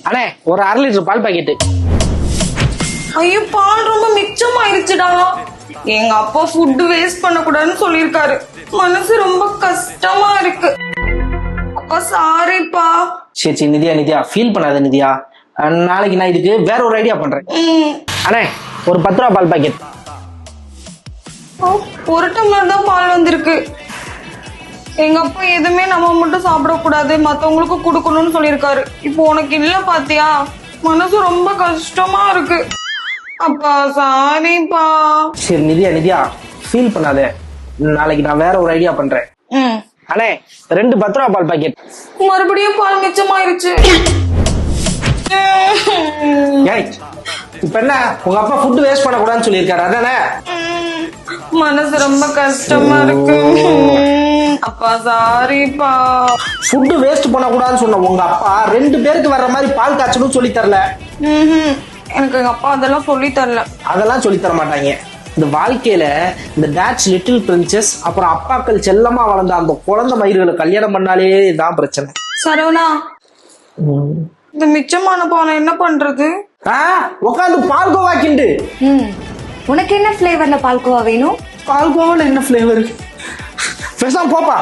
அண்ணே ஒரு 1/2 லிட்டர் பால் பாக்கெட்டு. ஐயோ பால் ரொம்ப மிச்சமாயிருச்சுடா. எங்க அப்பா ஃபுட் வேஸ்ட் பண்ணக்கூடாதுன்னு சொல்லியிருக்காரு. மனசு ரொம்ப கஷ்டமா இருக்கு. அப்பா சாரிப்பா. சரி நித்யா ஃபீல் பண்ணாத நித்யா. நாளைக்கு நான் இதுக்கு வேற ஒரு ஐடியா பண்றேன். அண்ணே ஒரு 10 ரூபா பால் பாக்கெட். ஒரு டம்ளர் தான் பால் வந்திருக்கு. எங்க அப்பா எதுவுமே நம்ம மட்டும் சாப்பிடக்கூடாது, மத்தவங்களுக்கு கொடுக்கணும்னு சொல்லியிருக்காரு. இப்போ உனக்கு இல்ல பாத்தியா, மனசு ரொம்ப கஷ்டமா இருக்கு. அப்பா சாரிப்பா. சரி நித்யா ஃபீல் பண்ணாத. நாளைக்கு நான் வேற ஒரு ஐடியா பண்றேன். அண்ணே 2 10 ரூபா பால் பாக்கெட். மறுபடியும் பால் மிச்சமாயிருச்சு. இப்ப என்ன உங்க அப்பா ஃபுட் வேஸ்ட் பண்ணக்கூடாதுன்னு சொல்லியிருக்காரு அதானே? மனசு ரொம்ப கஷ்டமா இருக்கு. அப்பா சாரிப்பா. ஃபுட் வேஸ்ட் பண்ணக்கூடாதுன்னு சொன்ன உங்க அப்பா 2 பேருக்கு வர்ற மாதிரி பால் காய்ச்சணும் சொல்லி தரல. எனக்கு எங்க அப்பா அதெல்லாம் சொல்லி தரல. அதெல்லாம் சொல்லி தர மாட்டாங்க. இந்த வாழ்க்கையில இந்த டாட்ஸ் லிட்டில் பிரின்சஸ் அப்புறம் அப்பாக்கள் செல்லமா வளர்ந்த அந்த குழந்தை மயிர்களை கல்யாணம் பண்ணாலே தான் பிரச்சனை. சரவணா, இந்த மிச்சமான பாலை என்ன பண்றது? உட்காந்து பால்கோவா கிண்டு. உனக்கு என்ன ஃபிளேவர்ல பால்கோவா வேணும்? பால்கோவால என்ன ஃபிளேவர்? பேசாம போப்பா.